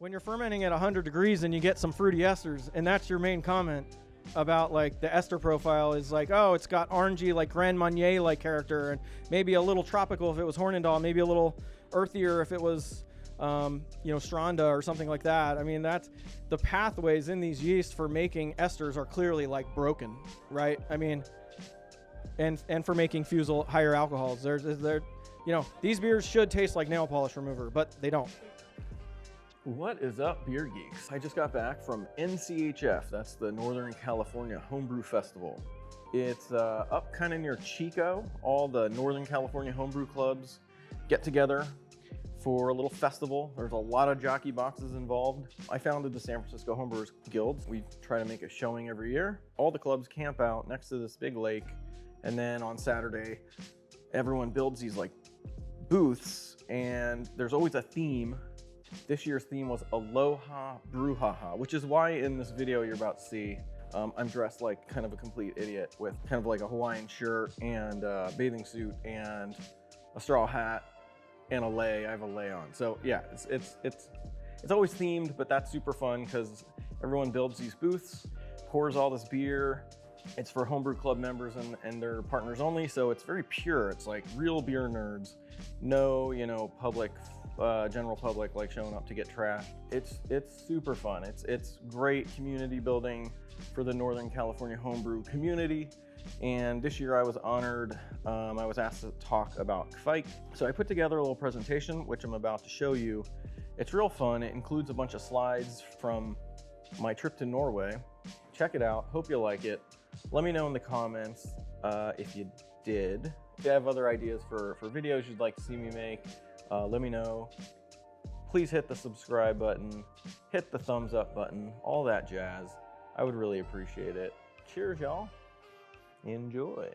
When you're fermenting at 100 degrees and you get some fruity esters, and that's your main comment about like the ester profile is like, oh, it's got orangey, like Grand Marnier like character, and maybe a little tropical if it was Hornindal, maybe a little earthier if it was Stranda or something like that. I mean, that's the pathways in these yeasts for making esters are clearly like broken, right? I mean, and for making fusel higher alcohols, these beers should taste like nail polish remover, but they don't. What is up, beer geeks? I just got back from NCHF. That's the Northern California Homebrew Festival. It's up kind of near Chico. All the Northern California homebrew clubs get together for a little festival. There's a lot of jockey boxes involved. I founded the San Francisco Homebrewers Guild. We try to make a showing every year. All the clubs camp out next to this big lake, and then on Saturday, everyone builds these like booths, and there's always a theme. This year's theme was Aloha Brouhaha, which is why in this video you're about to see, I'm dressed like kind of a complete idiot with kind of like a Hawaiian shirt and a bathing suit and a straw hat and a lei. I have a lei on. So yeah, it's always themed, but that's super fun because everyone builds these booths, pours all this beer. It's for homebrew club members and their partners only, so it's very pure. It's like real beer nerds. No, public, general public like showing up to get trashed. It's super fun. It's great community building for the Northern California homebrew community. And this year I was honored. I was asked to talk about Kveik. So I put together a little presentation, which I'm about to show you. It's real fun. It includes a bunch of slides from my trip to Norway. Check it out. Hope you like it. Let me know in the comments if you did. If you have other ideas for videos you'd like to see me make, let me know. Please hit the subscribe button, hit the thumbs up button, all that jazz. I would really appreciate it. Cheers, y'all. Enjoy.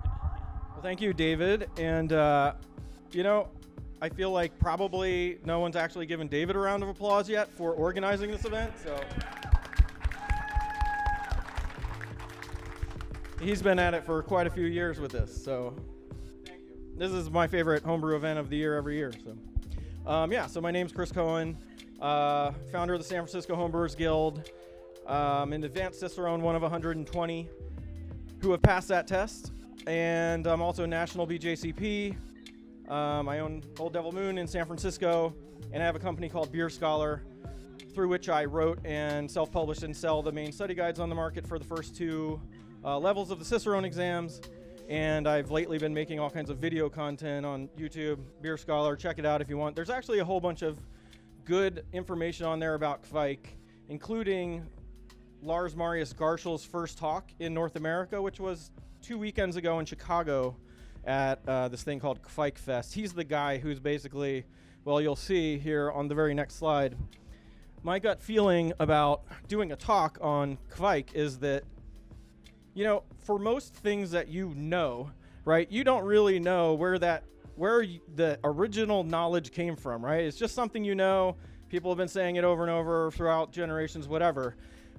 Well, thank you, David. And, I feel like probably no one's actually given David a round of applause yet for organizing this event. So he's been at it for quite a few years with this. So thank you. This is my favorite homebrew event of the year every year. So, so my name's Chris Cohen, founder of the San Francisco Homebrewers Guild. An advanced Cicerone, one of 120 who have passed that test. And I'm also national BJCP. I own Old Devil Moon in San Francisco, and I have a company called Beer Scholar, through which I wrote and self-published and sell the main study guides on the market for the first two levels of the Cicerone exams. And I've lately been making all kinds of video content on YouTube, Beer Scholar. Check it out if you want. There's actually a whole bunch of good information on there about Kveik, including Lars Marius Garshol's first talk in North America, which was 2 weekends ago in Chicago at this thing called Kveik Fest. He's the guy who's basically, well, you'll see here on the very next slide. My gut feeling about doing a talk on Kveik is that, for most things that right, you don't really know where the original knowledge came from, right? It's just something people have been saying it over and over throughout generations, whatever.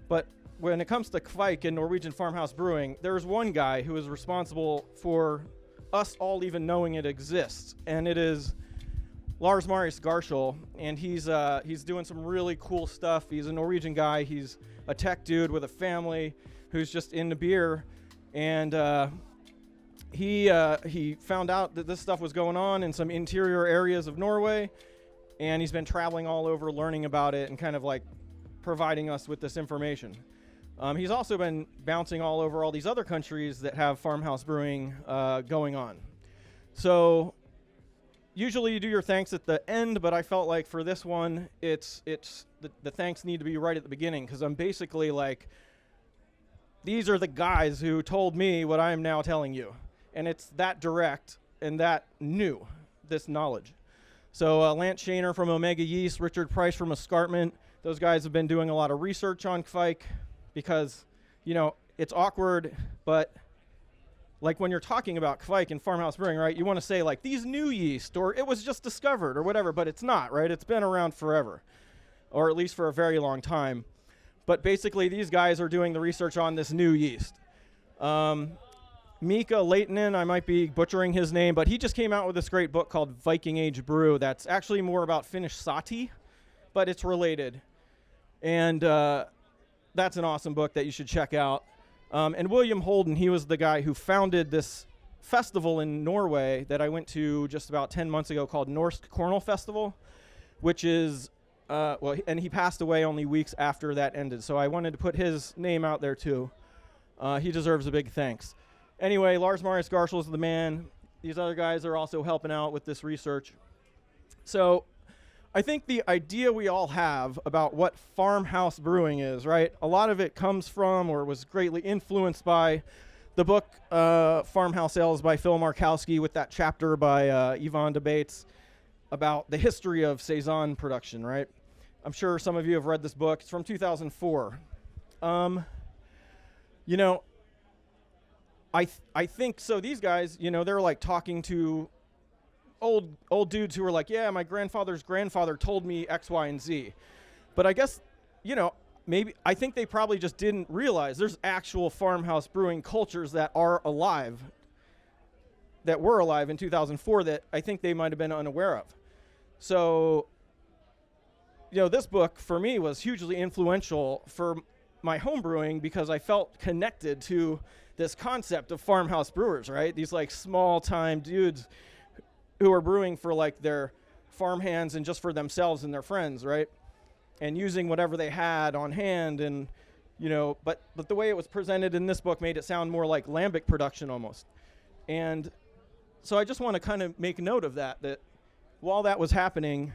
But when it comes to Kveik and Norwegian Farmhouse Brewing, there's one guy who is responsible for us all even knowing it exists, and it is Lars Marius Garshol, and he's doing some really cool stuff. He's a Norwegian guy. He's a tech dude with a family who's just into beer, and he found out that this stuff was going on in some interior areas of Norway, and he's been traveling all over learning about it and kind of like providing us with this information. He's also been bouncing all over all these other countries that have farmhouse brewing going on. So usually you do your thanks at the end, but I felt like for this one, it's the thanks need to be right at the beginning, because I'm basically like, these are the guys who told me what I'm now telling you. And it's that direct and that new, this knowledge. So Lance Shaner from Omega Yeast, Richard Price from Escarpment, those guys have been doing a lot of research on Kveik because, it's awkward, but like when you're talking about Kveik and farmhouse brewing, right, you want to say like these new yeast or it was just discovered or whatever, but it's not, right? It's been around forever, or at least for a very long time. But basically these guys are doing the research on this new yeast. Mika Leitonen, I might be butchering his name, but he just came out with this great book called Viking Age Brew that's actually more about Finnish sati, but it's related. And that's an awesome book that you should check out. And William Holden, he was the guy who founded this festival in Norway that I went to just about 10 months ago called Norsk Kornølfestival, which is, and he passed away only weeks after that ended. So I wanted to put his name out there too. He deserves a big thanks. Anyway, Lars Marius Garshol is the man. These other guys are also helping out with this research. So I think the idea we all have about what farmhouse brewing is, right? A lot of it comes from or was greatly influenced by the book Farmhouse Ales by Phil Markowski with that chapter by Yvonne DeBates about the history of Saison production, right? I'm sure some of you have read this book. It's from 2004. You know, I think so. These guys, you know, they're like talking to old dudes who were like, yeah, my grandfather's grandfather told me X, Y, and Z. But I guess, you know, maybe I think they probably just didn't realize there's actual farmhouse brewing cultures that are alive, that were alive in 2004 that I think they might have been unaware of. So, you know, this book for me was hugely influential for my home brewing because I felt connected to this concept of farmhouse brewers, right? These like small time dudes who are brewing for like their farm hands and just for themselves and their friends, right? And using whatever they had on hand and, you know, but the way it was presented in this book made it sound more like lambic production almost. And so I just want to kind of make note of that while that was happening,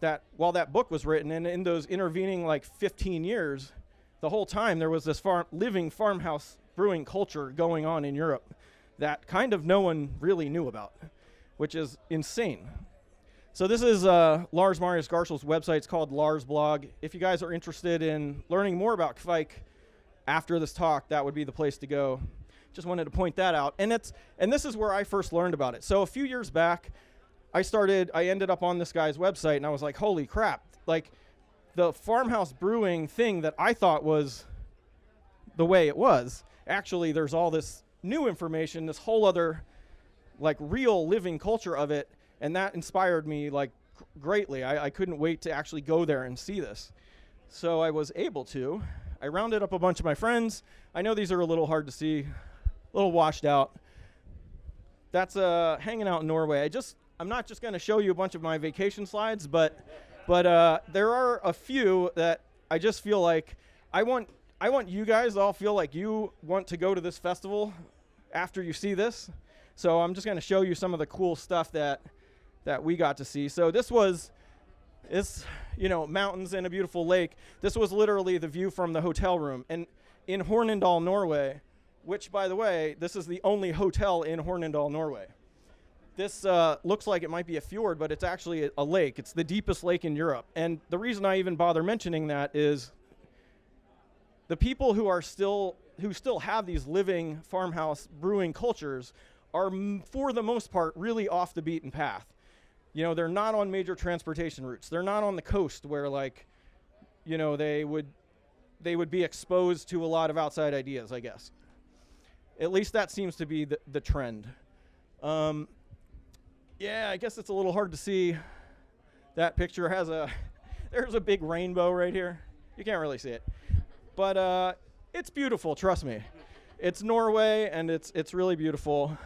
that while that book was written and in those intervening like 15 years, the whole time there was this living farmhouse brewing culture going on in Europe that kind of no one really knew about, which is insane. So this is Lars Marius Garshol's website. It's called Lars Blog. If you guys are interested in learning more about Kveik after this talk, that would be the place to go. Just wanted to point that out. And this is where I first learned about it. So a few years back, I ended up on this guy's website, and I was like, holy crap. Like, the farmhouse brewing thing that I thought was the way it was, actually, there's all this new information, this whole other, like, real living culture of it, and that inspired me, like, greatly. I couldn't wait to actually go there and see this. So I was able to. I rounded up a bunch of my friends. I know these are a little hard to see, a little washed out. That's hanging out in Norway. I'm not just going to show you a bunch of my vacation slides, but there are a few that I just feel like I want you guys all feel like you want to go to this festival after you see this. So I'm just going to show you some of the cool stuff that we got to see. So this you know, mountains and a beautiful lake. This was literally the view from the hotel room. And in Hornindal, Norway, which, by the way, this is the only hotel in Hornindal, Norway. This looks like it might be a fjord, but it's actually a lake. It's the deepest lake in Europe. And the reason I even bother mentioning that is the people who still have these living farmhouse brewing cultures are, for the most part, really off the beaten path. You know, they're not on major transportation routes. They're not on the coast where, like, you know, they would be exposed to a lot of outside ideas, I guess. At least that seems to be the trend. Yeah, I guess it's a little hard to see. That picture there's a big rainbow right here. You can't really see it. But it's beautiful, trust me. It's Norway, and it's really beautiful.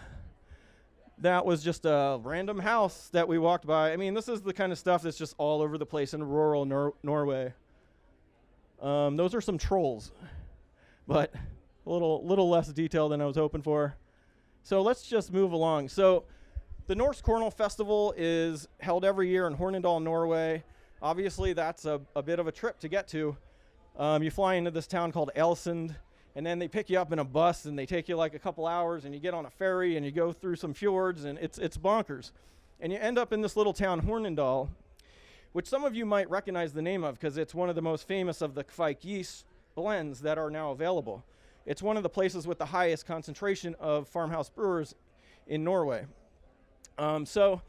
That was just a random house that we walked by. I mean, this is the kind of stuff that's just all over the place in rural Norway. Those are some trolls, but a little less detail than I was hoping for. So let's just move along. So the Norsk Kornølfestival is held every year in Hornindal, Norway. Obviously, that's a bit of a trip to get to. You fly into this town called Elsund, and then they pick you up in a bus, and they take you like a couple hours, and you get on a ferry, and you go through some fjords, and it's bonkers. And you end up in this little town, Hornindal, which some of you might recognize the name of because it's one of the most famous of the Kveik yeast blends that are now available. It's one of the places with the highest concentration of farmhouse brewers in Norway. So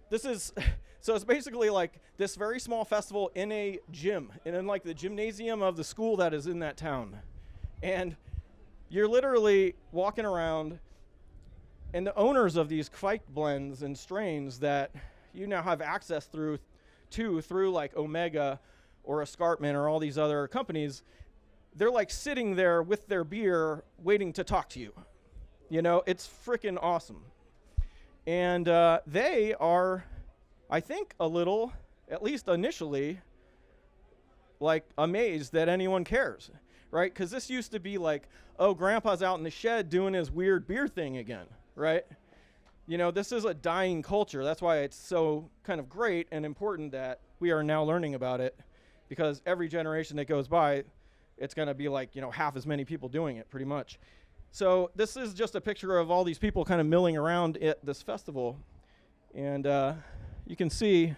it's basically like this very small festival in a gym, and in like the gymnasium of the school that is in that town. And you're literally walking around, and the owners of these Kveik blends and strains that you now have access through like Omega or Escarpment or all these other companies, they're like sitting there with their beer waiting to talk to you. You know, it's freaking awesome. And they are, I think, a little, at least initially, like amazed that anyone cares, right? Because this used to be like, oh, grandpa's out in the shed doing his weird beer thing again, right? You know, this is a dying culture. That's why it's so kind of great and important that we are now learning about it, because every generation that goes by, it's going to be like, you know, half as many people doing it pretty much. So this is just a picture of all these people kind of milling around at this festival. And you can see,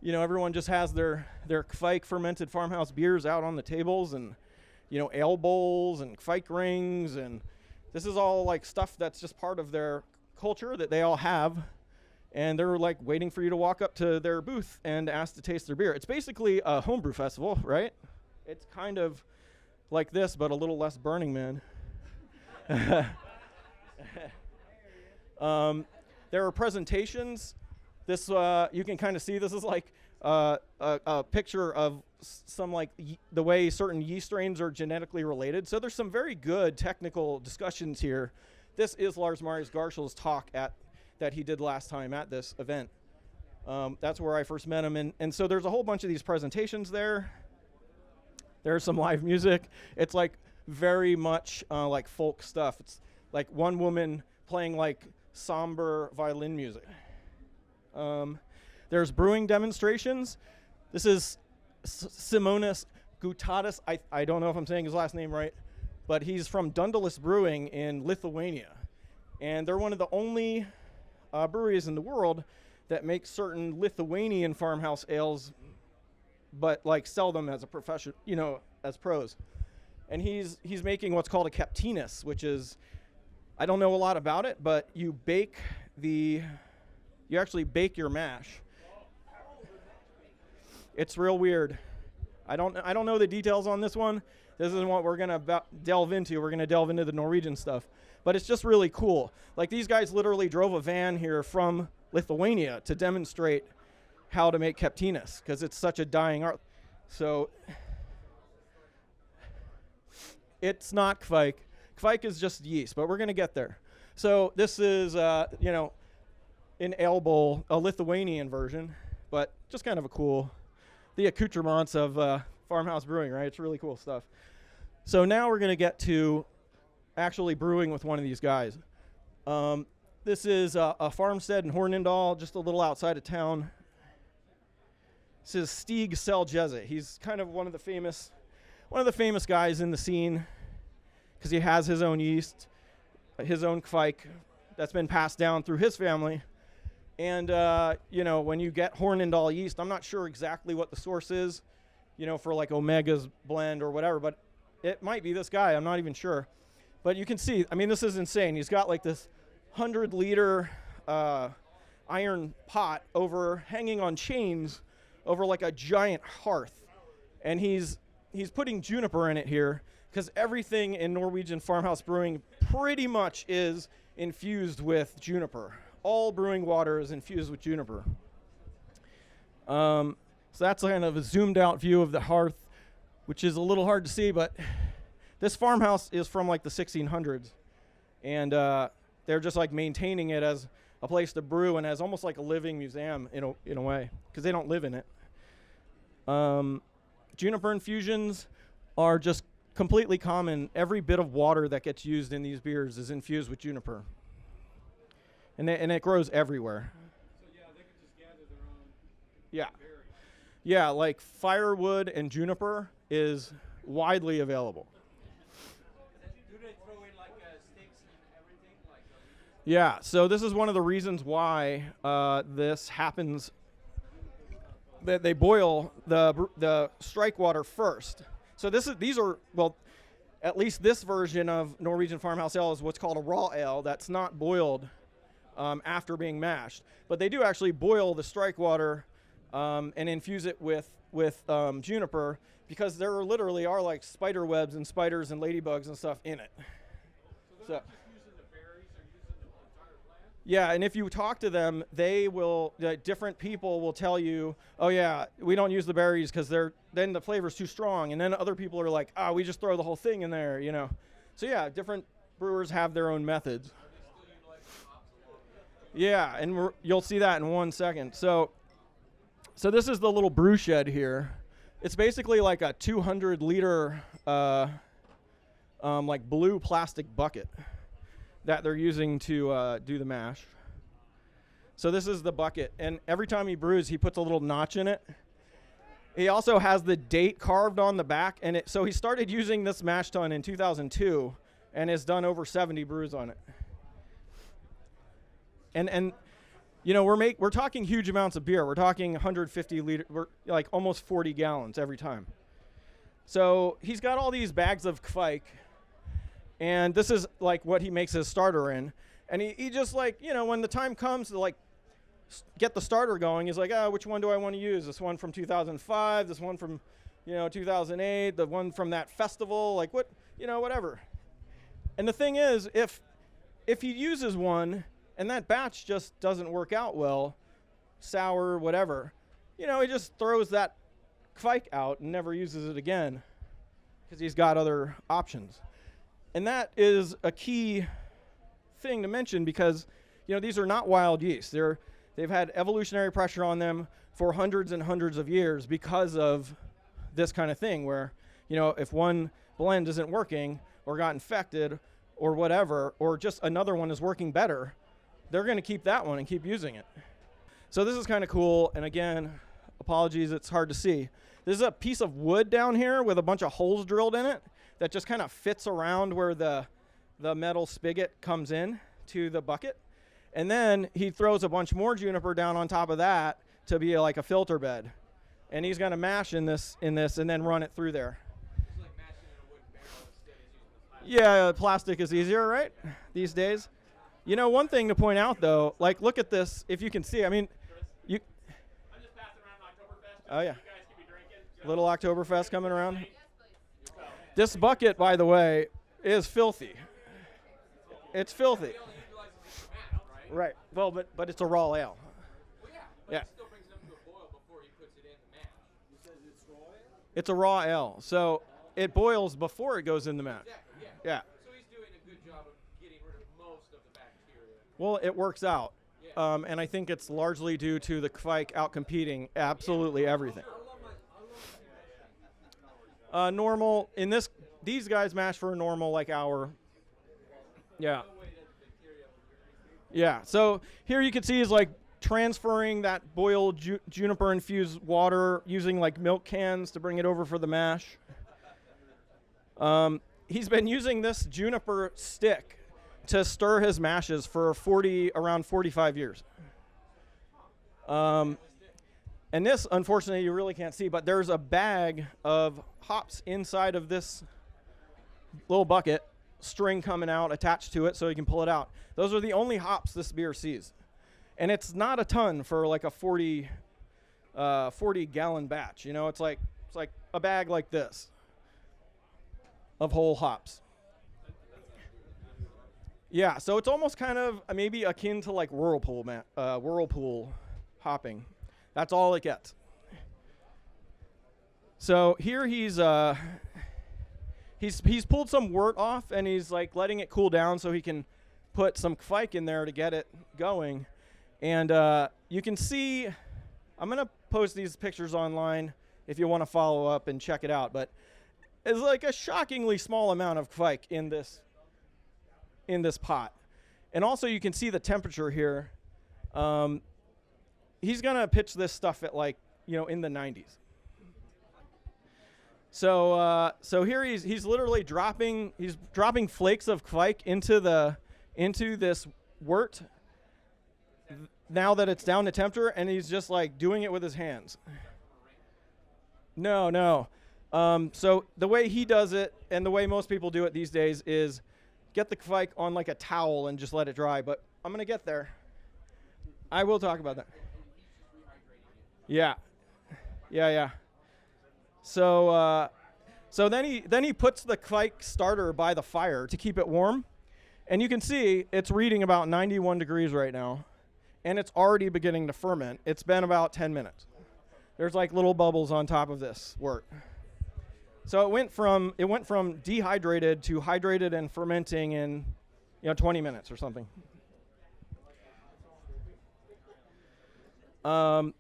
you know, everyone just has their Kveik fermented farmhouse beers out on the tables, and, you know, ale bowls and Kveik rings. And this is all like stuff that's just part of their culture that they all have. And they're like waiting for you to walk up to their booth and ask to taste their beer. It's basically a homebrew festival, right? It's kind of like this, but a little less Burning Man. There are presentations. This you can kind of see. This is like a picture of some like the way certain yeast strains are genetically related. So there's some very good technical discussions here. This is Lars Marius Garshol's talk that he did last time at this event. That's where I first met him. And so there's a whole bunch of these presentations there. There's some live music. It's like very much like folk stuff. It's like one woman playing like somber violin music. There's brewing demonstrations. This is Simonas Gutatis. I don't know if I'm saying his last name right, but he's from Dundalis Brewing in Lithuania. And they're one of the only breweries in the world that make certain Lithuanian farmhouse ales, but like sell them as a profession, you know, as pros. And he's making what's called a captinus, which is, I don't know a lot about it, but you actually bake your mash. It's real weird. I don't know the details on this one. This isn't what we're gonna delve into. We're gonna delve into the Norwegian stuff, but it's just really cool. Like, these guys literally drove a van here from Lithuania to demonstrate how to make captinus, because it's such a dying art. So it's not Kveik. Kveik is just yeast, but we're going to get there. So this is, you know, an ale bowl, a Lithuanian version, but just kind of the accoutrements of farmhouse brewing, right? It's really cool stuff. So now we're going to get to actually brewing with one of these guys. This is a farmstead in Hornindal, just a little outside of town. This is Stig Seljeset. He's kind of one of the famous guys in the scene, because he has his own yeast, his own Kveik that's been passed down through his family. And, you know, when you get Hornindal yeast, I'm not sure exactly what the source is, you know, for like Omega's blend or whatever, but it might be this guy. I'm not even sure. But you can see, I mean, this is insane. He's got like this 100-liter iron pot hanging on chains over like a giant hearth. And he's putting juniper in it here, because everything in Norwegian farmhouse brewing pretty much is infused with juniper. All brewing water is infused with juniper. So that's kind of a zoomed out view of the hearth, which is a little hard to see, but this farmhouse is from like the 1600s. And they're just like maintaining it as a place to brew and as almost like a living museum in a way, because they don't live in it. Juniper infusions are just completely common. Every bit of water that gets used in these beers is infused with juniper. And it grows everywhere. So yeah, they could just gather their own berry. Yeah, like firewood and juniper is widely available. Do they throw in like sticks and everything? Yeah, so this is one of the reasons why this happens. That they boil the strike water first. So these are at least this version of Norwegian farmhouse ale is what's called a raw ale. That's not boiled after being mashed, but they do actually boil the strike water and infuse it with juniper, because there literally are like spider webs and spiders and ladybugs and stuff in it. So they're not just using the berries, they're using the entire plant? Yeah, and if you talk to them, they will, different people will tell you, oh yeah, we don't use the berries because then the flavor's too strong. And then other people are like, we just throw the whole thing in there, you know. So yeah, different brewers have their own methods. Are they still utilizing hops a lot? Yeah, and you'll see that in 1 second. So this is the little brew shed here. It's basically like a 200-liter like blue plastic bucket that they're using to do the mash. So this is the bucket, and every time he brews, he puts a little notch in it. He also has the date carved on the back, and so he started using this mash tun in 2002 and has done over 70 brews on it. And you know, we're talking huge amounts of beer. We're talking 150 liter, like almost 40 gallons every time. So he's got all these bags of Kveik, and this is like what he makes his starter in. And he just, like, you know, when the time comes to like get the starter going, he's like, which one do I want to use? This one from 2005, this one from, 2008, the one from that festival, like what, whatever. And the thing is, if he uses one and that batch just doesn't work out well, sour, whatever, he just throws that Kveik out and never uses it again because he's got other options. And that is a key thing to mention because, these are not wild yeast. They've had evolutionary pressure on them for hundreds and hundreds of years because of this kind of thing where, if one blend isn't working or got infected or whatever, or just another one is working better, they're going to keep that one and keep using it. So this is kind of cool. And again, apologies, it's hard to see. This is a piece of wood down here with a bunch of holes drilled in it that just kind of fits around where the metal spigot comes in to the bucket. And then he throws a bunch more juniper down on top of that to be like a filter bed. And he's going to mash in this and then run it through there. It's like mashing in a wooden barrel instead of using the plastic. Yeah, plastic is easier, right? These days. One thing to point out though, like look at this, if you can see, I mean, I'm just passing around Oktoberfest. Oh yeah. You guys can be drinking. Little Oktoberfest coming around. This bucket, by the way, is filthy. It's filthy. They only utilize it for mat, right? Right. Well, but it's a raw ale. Well, yeah. But Yeah. it still brings them to a boil before he puts it in the mash. You said it's raw ale? It's a raw ale, so it boils before it goes in the mash. Exactly, yeah. Yeah. So he's doing a good job of getting rid of most of the bacteria. Well, it works out, Yeah. and I think it's largely due to the Kveik outcompeting absolutely everything. Normal in these guys mash for a normal like hour. Yeah. Yeah. So here you can see is like transferring that boiled juniper infused water using like milk cans to bring it over for the mash. He's been using this juniper stick to stir his mashes for around 45 years. And this, unfortunately, you really can't see, but there's a bag of hops inside of this little bucket, string coming out, attached to it so you can pull it out. Those are the only hops this beer sees. And it's not a ton for like a 40-gallon batch. It's like a bag like this of whole hops. Yeah, so it's almost kind of maybe akin to like whirlpool hopping. That's all it gets. So here he's pulled some wort off and he's like letting it cool down so he can put some Kveik in there to get it going. And you can see, I'm gonna post these pictures online if you want to follow up and check it out. But it's like a shockingly small amount of Kveik in this pot. And also you can see the temperature here. He's gonna pitch this stuff at like, in the 90s. So here he's literally dropping flakes of Kveik into this wort now that it's down to temperature, and he's just like doing it with his hands. No. So the way he does it and the way most people do it these days is get the Kveik on like a towel and just let it dry. But I'm gonna get there. I will talk about that. Yeah. Yeah. So then he puts the Kveik starter by the fire to keep it warm, and you can see it's reading about 91 degrees right now, and it's already beginning to ferment. It's been about 10 minutes. There's like little bubbles on top of this wort. So it went from dehydrated to hydrated and fermenting in 20 minutes or something.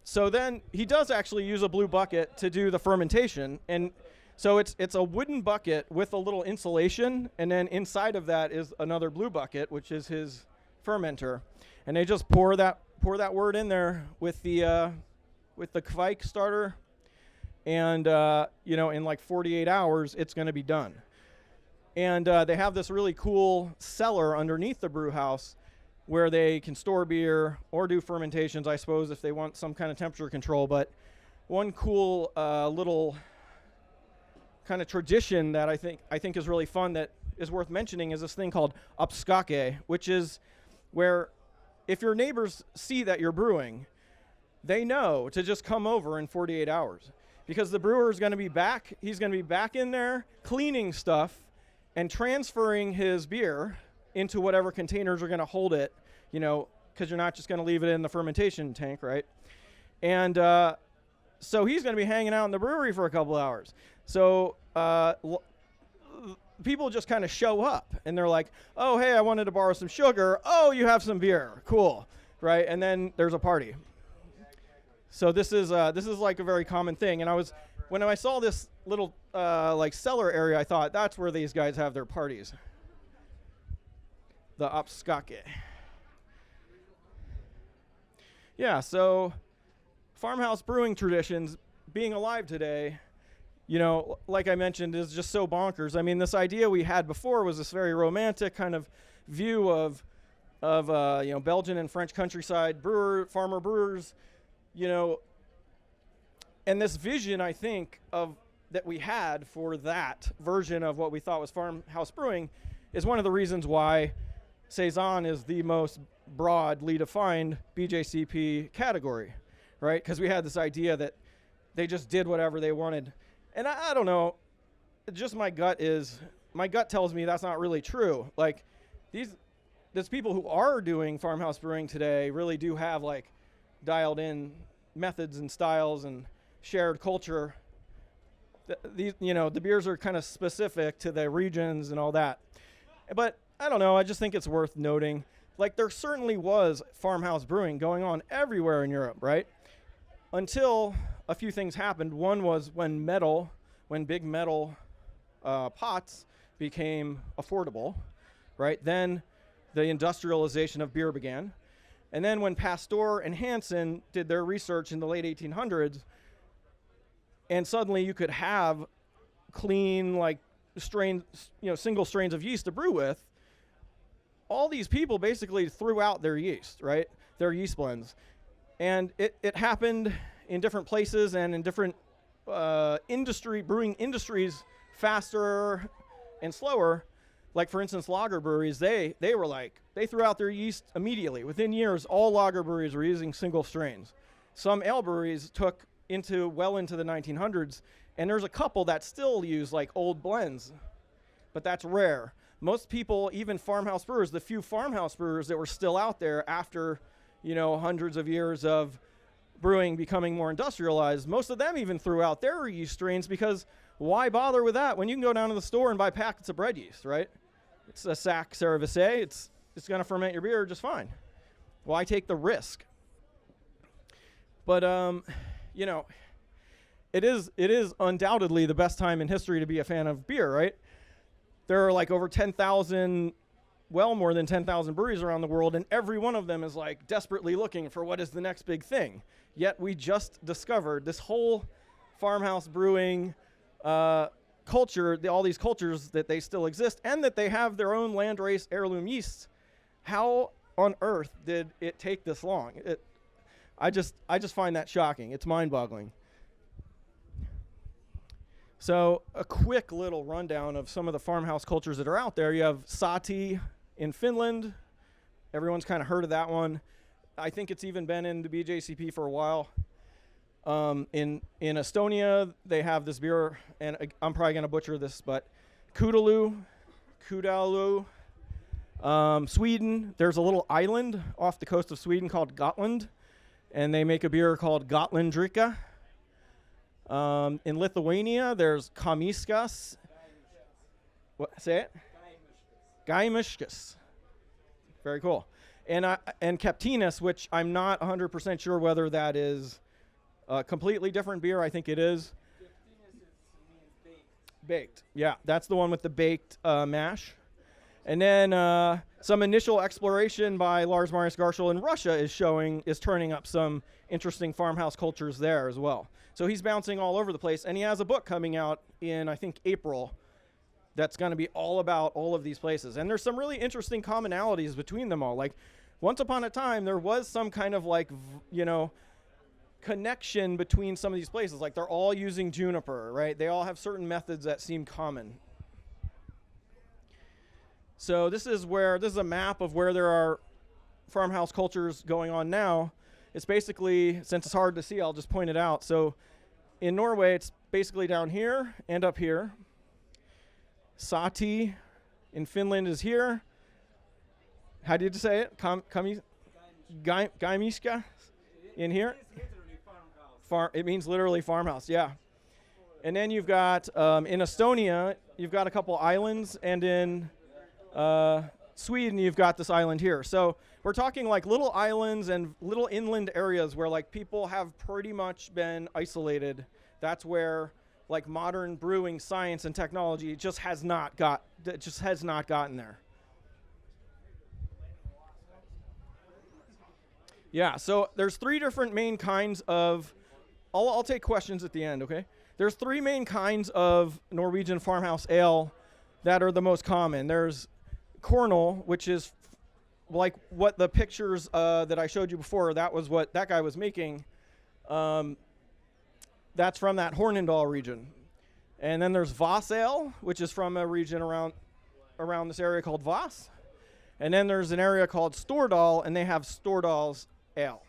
So then he does actually use a blue bucket to do the fermentation, and so it's a wooden bucket with a little insulation, and then inside of that is another blue bucket, which is his fermenter, and they just pour that wort in there with the Kveik starter, and in like 48 hours it's going to be done. And they have this really cool cellar underneath the brew house where they can store beer or do fermentations, I suppose, if they want some kind of temperature control. But one cool little kind of tradition that I think is really fun that is worth mentioning is this thing called oppskake, which is where if your neighbors see that you're brewing, they know to just come over in 48 hours because the brewer is going to be back. He's going to be back in there cleaning stuff and transferring his beer into whatever containers are going to hold it, because you're not just going to leave it in the fermentation tank, right? And so he's going to be hanging out in the brewery for a couple hours. So people just kind of show up, and they're like, oh, hey, I wanted to borrow some sugar. Oh, you have some beer. Cool, right? And then there's a party. So this is like a very common thing. And when I saw this little like cellar area, I thought that's where these guys have their parties. The oppskake. Yeah, so farmhouse brewing traditions being alive today, like I mentioned, is just so bonkers. I mean, this idea we had before was this very romantic kind of view of Belgian and French countryside farmer brewers, and this vision, I think, of that we had for that version of what we thought was farmhouse brewing is one of the reasons why Saison is the most broadly defined BJCP category, right? Because we had this idea that they just did whatever they wanted. And I don't know, just my gut tells me that's not really true. Like these people who are doing farmhouse brewing today really do have like dialed in methods and styles and shared culture. The beers are kind of specific to the regions and all that. But I don't know, I just think it's worth noting. Like, there certainly was farmhouse brewing going on everywhere in Europe, right? Until a few things happened. One was when big metal pots became affordable, right? Then the industrialization of beer began. And then when Pasteur and Hansen did their research in the late 1800s, and suddenly you could have clean, like, single strains of yeast to brew with, all these people basically threw out their yeast, right? Their yeast blends. And it happened in different places and in different brewing industries faster and slower. Like, for instance, lager breweries, they threw out their yeast immediately. Within years, all lager breweries were using single strains. Some ale breweries took well into the 1900s, and there's a couple that still use like old blends, but that's rare. Most people, even farmhouse brewers, the few farmhouse brewers that were still out there after, hundreds of years of brewing becoming more industrialized, most of them even threw out their yeast strains because why bother with that when you can go down to the store and buy packets of bread yeast, right? It's a sac cerevisiae. It's going to ferment your beer just fine. Why take the risk? But, it is undoubtedly the best time in history to be a fan of beer, right? There are like over 10,000, well more than 10,000 breweries around the world, and every one of them is like desperately looking for what is the next big thing. Yet we just discovered this whole farmhouse brewing culture, all these cultures that they still exist, and that they have their own landrace heirloom yeasts. How on earth did it take this long? I just find that shocking. It's mind-boggling. So a quick little rundown of some of the farmhouse cultures that are out there. You have Sati in Finland. Everyone's kind of heard of that one. I think it's even been in the BJCP for a while. In Estonia, they have this beer, and I'm probably going to butcher this, but Kudalu. Sweden, there's a little island off the coast of Sweden called Gotland, and they make a beer called Gotlandrika. In Lithuania, there's Kamiskas. What? Say it? Gaimushkas. Very cool. And Keptinis, which I'm not 100% sure whether that is a completely different beer. I think it is. Baked. Yeah, that's the one with the baked mash. And then some initial exploration by Lars Marius Garshol in Russia is turning up some interesting farmhouse cultures there as well. So he's bouncing all over the place, and he has a book coming out in, I think, April that's going to be all about all of these places. And there's some really interesting commonalities between them all. Like, once upon a time, there was some kind of like, connection between some of these places. Like, they're all using juniper, right? They all have certain methods that seem common. So this is a map of where there are farmhouse cultures going on now. It's basically, since it's hard to see, I'll just point it out. So in Norway, it's basically down here and up here. Sati in Finland is here. How did you say it? Gaimiska in here. It means literally farmhouse, yeah. And then you've got, in Estonia, you've got a couple islands, and in Sweden, you've got this island here. So we're talking like little islands and little inland areas where like people have pretty much been isolated. That's where like modern brewing science and technology just has not gotten there. Yeah, so there's three different main kinds of, I'll take questions at the end, okay? There's three main kinds of Norwegian farmhouse ale that are the most common. There's Coronel, which is like what the pictures that I showed you before, that was what that guy was making. That's from that Hornindal region. And then there's Voss ale, which is from a region around this area called Voss. And then there's an area called Stordal, and they have Stordal's ale.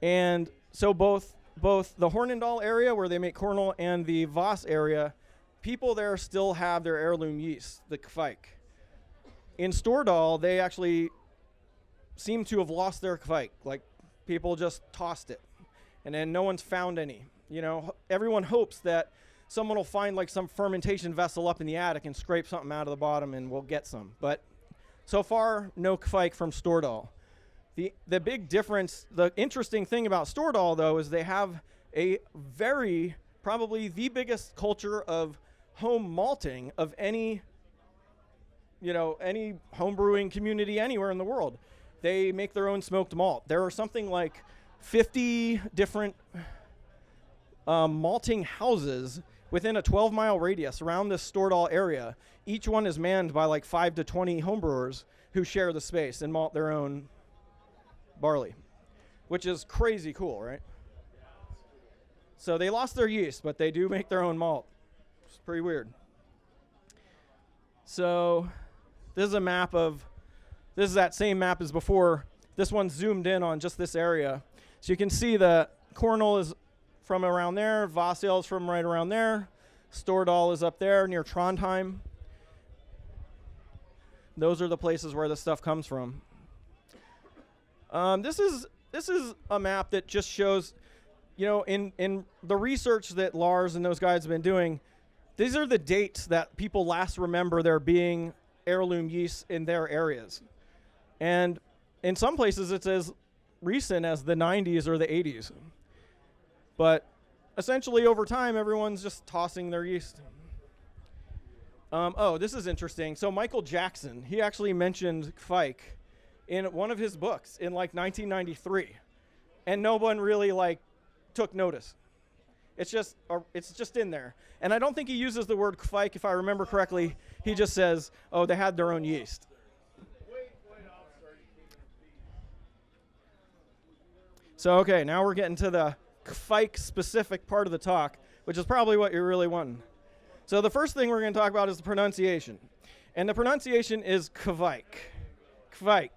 And so both the Hornindal area where they make Coronel and the Voss area, people there still have their heirloom yeast, the Kveik. In Stordal, they actually seem to have lost their Kveik. Like, people just tossed it, and then no one's found any. You know, everyone hopes that someone will find like some fermentation vessel up in the attic and scrape something out of the bottom, and we'll get some. But so far, no Kveik from Stordal. The big difference, the interesting thing about Stordal, though, is they have probably the biggest culture of home malting of any home brewing community anywhere in the world. They make their own smoked malt. There are something like 50 different malting houses within a 12-mile radius around this Stordal area. Each one is manned by like 5 to 20 homebrewers who share the space and malt their own barley, which is crazy cool, right? So they lost their yeast, but they do make their own malt. It's pretty weird. So this is this is that same map as before. This one's zoomed in on just this area. So you can see the Coronel is from around there, Voss ale is from right around there, Stordal is up there near Trondheim. Those are the places where this stuff comes from. This is a map that just shows, in the research that Lars and those guys have been doing, these are the dates that people last remember there being heirloom yeast in their areas. And in some places it's as recent as the 90s or the 80s. But essentially over time, everyone's just tossing their yeast. This is interesting. So Michael Jackson, he actually mentioned Kveik in one of his books in like 1993, and no one really like took notice. It's just in there. And I don't think he uses the word Kveik, if I remember correctly. He just says, oh, they had their own yeast. So, okay, now we're getting to the Kveik specific part of the talk, which is probably what you're really wanting. So the first thing we're going to talk about is the pronunciation. And the pronunciation is Kveik. Kveik.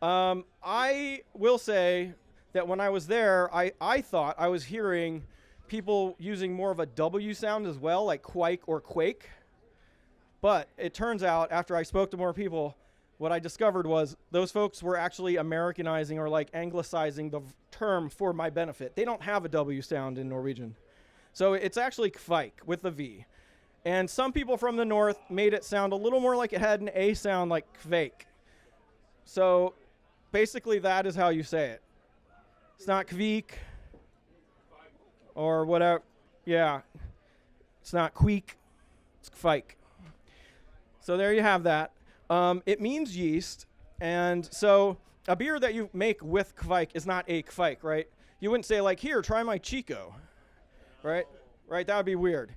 I will say that when I was there, I thought I was hearing people using more of a W sound as well, like quike or quake. But it turns out, after I spoke to more people, what I discovered was those folks were actually Americanizing or like anglicizing the term for my benefit. They don't have a W sound in Norwegian. So it's actually Kveik with a V. And some people from the north made it sound a little more like it had an A sound, like Kveik. So basically that is how you say it. It's not Kveik or whatever. Yeah. It's not Kveik. It's Kveik. So there you have that. It means yeast. And so a beer that you make with Kveik is not a Kveik, right? You wouldn't say like, here, try my Chico, right? Right, that would be weird.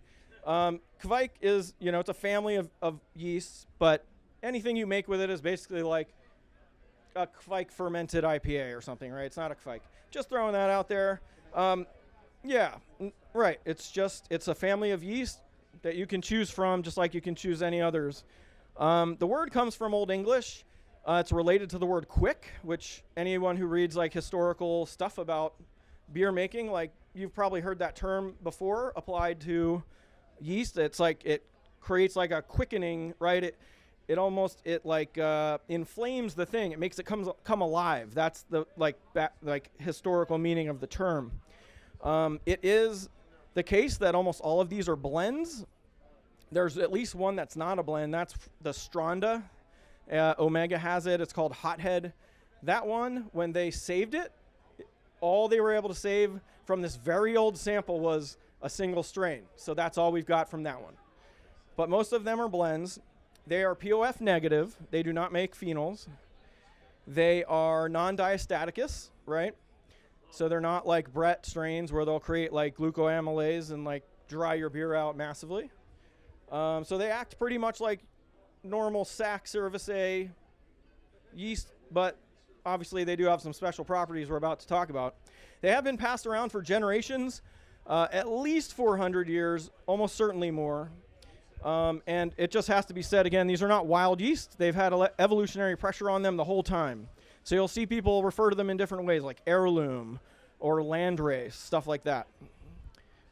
Kveik is, it's a family of yeasts, but anything you make with it is basically like a Kveik fermented IPA or something, right? It's not a Kveik. Just throwing that out there. Right. It's a family of yeast that you can choose from, just like you can choose any others. The word comes from Old English. It's related to the word quick, which anyone who reads like historical stuff about beer making, like you've probably heard that term before applied to yeast. It's like it creates like a quickening, right? It almost inflames the thing. It makes it come alive. That's the like historical meaning of the term. It is the case that almost all of these are blends. There's at least one that's not a blend. That's the Stranda. Omega has it. It's called Hothead. That one, when they saved it, all they were able to save from this very old sample was a single strain. So that's all we've got from that one. But most of them are blends. They are POF negative. They do not make phenols. They are non-diastaticus, right? So they're not like Brett strains where they'll create like glucoamylase and like dry your beer out massively. So they act pretty much like normal sac cerevisiae yeast, but obviously they do have some special properties we're about to talk about. They have been passed around for generations, at least 400 years, almost certainly more. And it just has to be said again, these are not wild yeast. They've had evolutionary pressure on them the whole time. So you'll see people refer to them in different ways, like heirloom or landrace, stuff like that.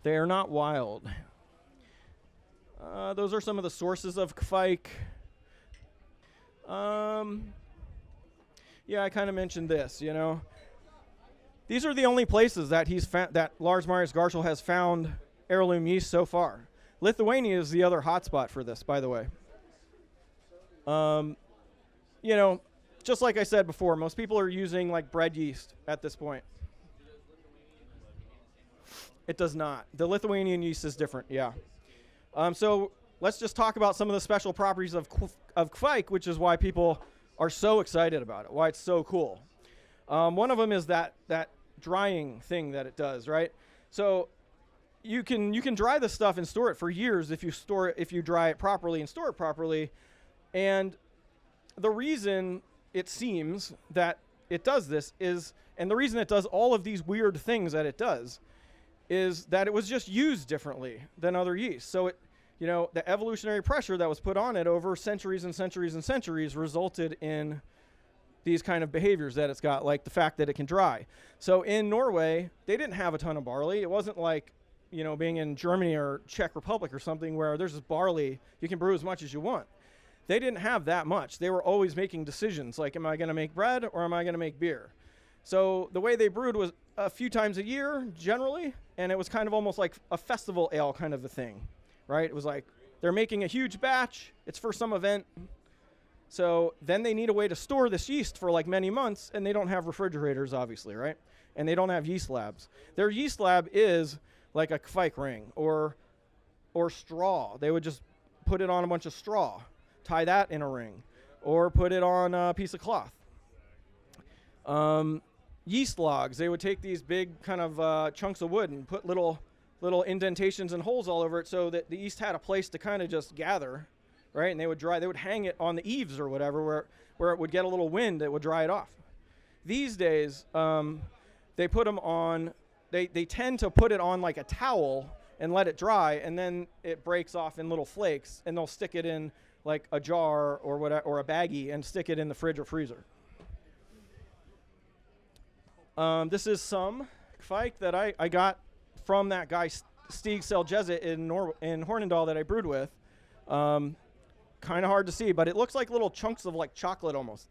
They are not wild. Those are some of the sources of Kveik. Yeah, I kind of mentioned this, These are the only places that that Lars Marius Garshol has found heirloom yeast so far. Lithuania is the other hotspot for this, by the way. Just like I said before, most people are using like bread yeast at this point. It does not. The Lithuanian yeast is different, yeah. So let's just talk about some of the special properties of Kveik, which is why people are so excited about it, why it's so cool. One of them is that drying thing that it does, right? So you can dry this stuff and store it for years if you dry it properly and store it properly. And the reason it seems that it does this and the reason it does all of these weird things that it does is that it was just used differently than other yeast. So the evolutionary pressure that was put on it over centuries and centuries and centuries resulted in these kind of behaviors that it's got, like the fact that it can dry. So in Norway, they didn't have a ton of barley. It wasn't like, being in Germany or Czech Republic or something where there's this barley, you can brew as much as you want. They didn't have that much. They were always making decisions like, am I going to make bread or am I going to make beer? So the way they brewed was a few times a year, generally, and it was kind of almost like a festival ale kind of a thing, right? It was like they're making a huge batch. It's for some event. So then they need a way to store this yeast for like many months, and they don't have refrigerators, obviously, right? And they don't have yeast labs. Their yeast lab is like a Kveik ring or straw. They would just put it on a bunch of straw, tie that in a ring, or put it on a piece of cloth. Yeast logs, they would take these big kind of chunks of wood and put little indentations and holes all over it so that the yeast had a place to kind of just gather, right? And they would hang it on the eaves or whatever where it would get a little wind that would dry it off. These days, they put them on, they tend to put it on like a towel and let it dry, and then it breaks off in little flakes, and they'll stick it in like a jar or a baggie and stick it in the fridge or freezer. This is some Kveik that I got from that guy Stig Seljeset in Hornindal that I brewed with. Kind of hard to see, but it looks like little chunks of like chocolate almost.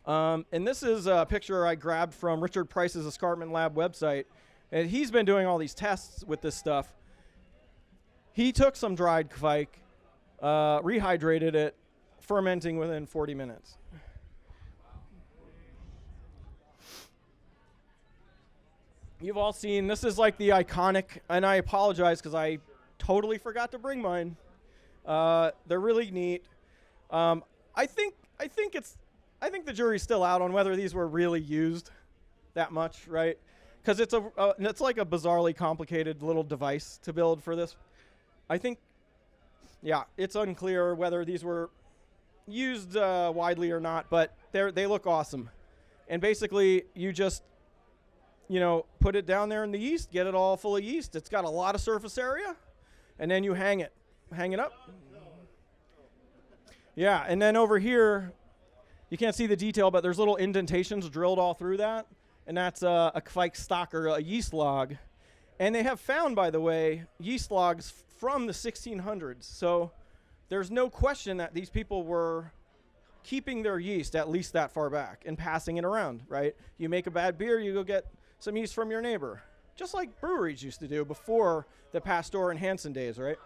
And this is a picture I grabbed from Richard Price's Escarpment Lab website. And he's been doing all these tests with this stuff. He took some dried Kveik, rehydrated it, fermenting within 40 minutes. You've all seen, this is like the iconic, and I apologize because I totally forgot to bring mine. They're really neat. I think the jury's still out on whether these were really used that much, right? Because it's like a bizarrely complicated little device to build for this. I think, yeah, it's unclear whether these were used widely or not, but they look awesome. And basically, you just, put it down there in the yeast, get it all full of yeast. It's got a lot of surface area, and then you hang it up. Yeah, and then over here, you can't see the detail, but there's little indentations drilled all through that, and that's a Kveik stock or a yeast log. And they have found, by the way, yeast logs from the 1600s. So there's no question that these people were keeping their yeast at least that far back and passing it around, right? You make a bad beer, you go get some yeast from your neighbor, just like breweries used to do before the Pasteur and Hansen days, right?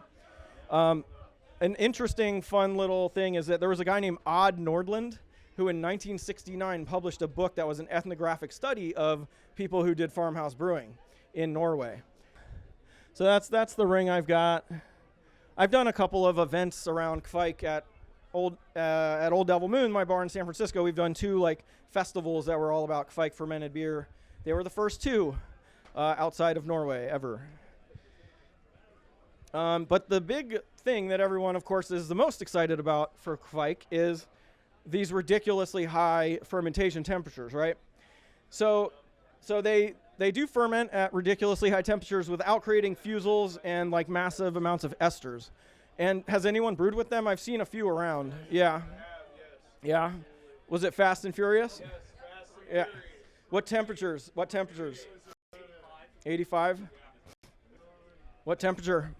An interesting, fun little thing is that there was a guy named Odd Nordland who in 1969 published a book that was an ethnographic study of people who did farmhouse brewing in Norway. So that's the ring I've got. I've done a couple of events around Kveik at Old Devil Moon, my bar in San Francisco. We've done 2 festivals that were all about Kveik fermented beer. They were the first 2 outside of Norway ever. But the big thing that everyone, of course, is the most excited about for Kveik is these ridiculously high fermentation temperatures, right? So they do ferment at ridiculously high temperatures without creating fusels and massive amounts of esters. And has anyone brewed with them? I've seen a few around. Yeah. Yeah. Was it Fast and Furious? Yes, fast and yeah. furious. What temperatures? 85? What temperature?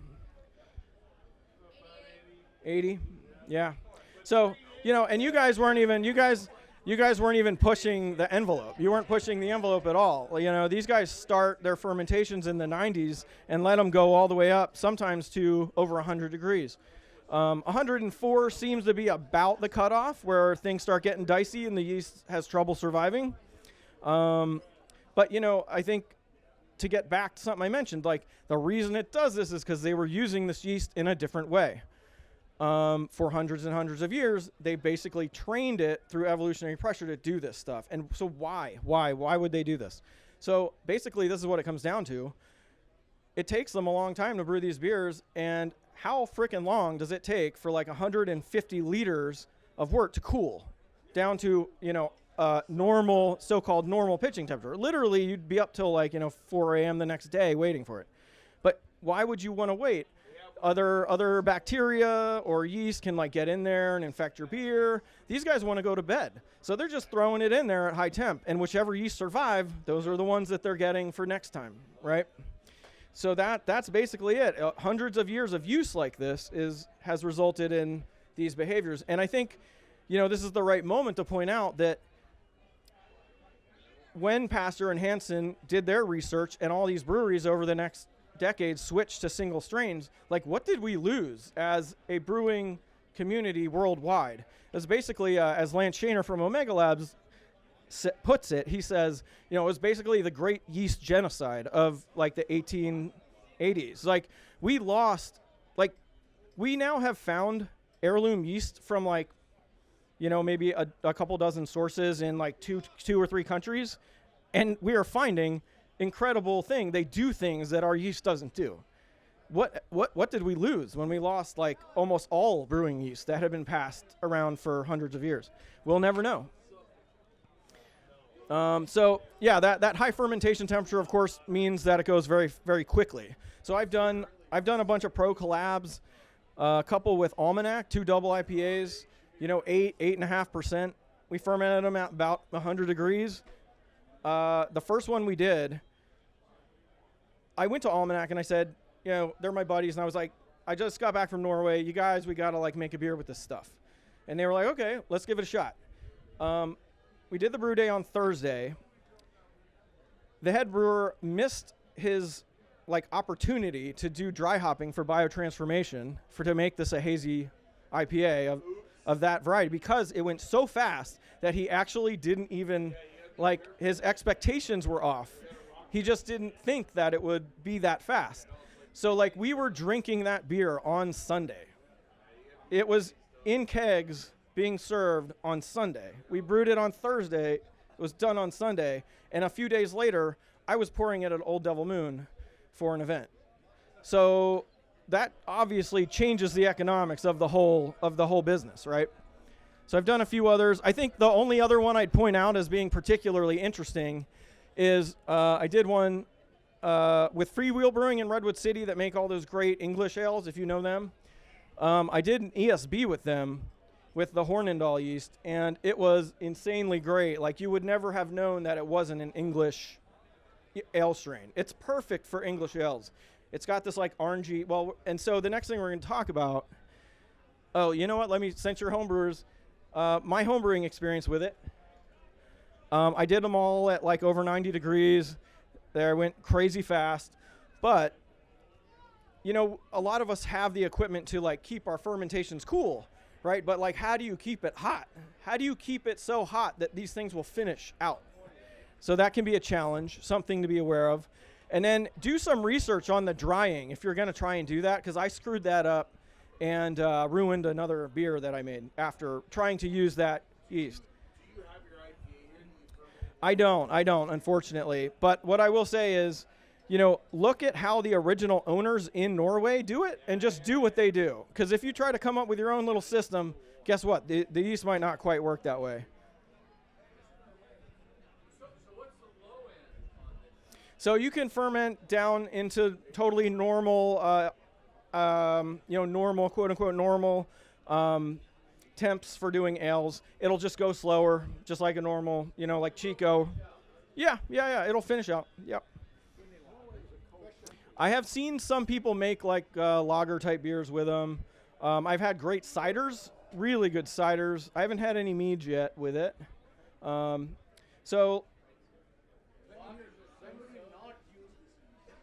80? Yeah. So, and you guys weren't even pushing the envelope. You weren't pushing the envelope at all. These guys start their fermentations in the 90s and let them go all the way up, sometimes to over 100 degrees. 104 seems to be about the cutoff where things start getting dicey and the yeast has trouble surviving. But I think to get back to something I mentioned, the reason it does this is because they were using this yeast in a different way. For hundreds and hundreds of years, they basically trained it through evolutionary pressure to do this stuff. And so why would they do this? So basically, this is what it comes down to. It takes them a long time to brew these beers, and how freaking long does it take for 150 liters of wort to cool down to, normal, so-called normal pitching temperature? Literally, you'd be up till 4 a.m. the next day waiting for it. But why would you want to wait? Other bacteria or yeast can get in there and infect your beer. These guys want to go to bed. So they're just throwing it in there at high temp, and whichever yeast survive, those are the ones that they're getting for next time, right? So that's basically it. Hundreds of years of use like this has resulted in these behaviors. And I think, this is the right moment to point out that when Pasteur and Hansen did their research and all these breweries over the next decades switched to single strains, what did we lose as a brewing community worldwide? It's basically, as Lance Shaner from Omega Labs puts it, he says, it was basically the great yeast genocide of the 1880s. We lost, we now have found heirloom yeast from maybe a couple dozen sources in two or three countries, and we are finding incredible thing. They do things that our yeast doesn't do. What did we lose when we lost almost all brewing yeast that had been passed around for hundreds of years? We'll never know. So yeah, that high fermentation temperature, of course, means that it goes very, very quickly. So I've done a bunch of pro collabs, a couple with Almanac, 2 double IPAs. 8.5%. We fermented them at about 100 degrees. The first one we did, I went to Almanac and I said, they're my buddies, and I was like, I just got back from Norway. You guys, we got to like make a beer with this stuff. And they were like, okay, let's give it a shot. We did the brew day on Thursday. The head brewer missed his opportunity to do dry hopping for biotransformation to make this a hazy IPA of that variety, because it went so fast that he actually didn't even, his expectations were off. He just didn't think that it would be that fast. So we were drinking that beer on Sunday. It was in kegs being served on Sunday. We brewed it on Thursday. It was done on Sunday. And a few days later, I was pouring it at Old Devil Moon for an event. So that obviously changes the economics of the whole business, right? So I've done a few others. I think the only other one I'd point out as being particularly interesting is I did one with Freewheel Brewing in Redwood City that make all those great English ales, if you know them. I did an ESB with them with the Hornindal yeast, and it was insanely great. You would never have known that it wasn't an English ale strain. It's perfect for English ales. It's got this orangey, and so the next thing we're going to talk about, you know what, since you're homebrewers, my homebrewing experience with it. I did them all at over 90 degrees. They went crazy fast, but a lot of us have the equipment to keep our fermentations cool, right? But how do you keep it hot? How do you keep it so hot that these things will finish out? So that can be a challenge, something to be aware of. And then do some research on the drying if you're going to try and do that, because I screwed that up and ruined another beer that I made after trying to use that yeast. Do you have your IPA in? I don't, unfortunately. But what I will say is, look at how the original owners in Norway do it and just do what they do. Because if you try to come up with your own little system, guess what? The yeast might not quite work that way. So what's the low end on this? So you can ferment down into totally normal, normal, quote unquote, normal temps for doing ales. It'll just go slower, just like a normal, like Chico. Yeah. It'll finish out. Yep. I have seen some people make lager type beers with them. I've had great ciders, really good ciders. I haven't had any meads yet with it. So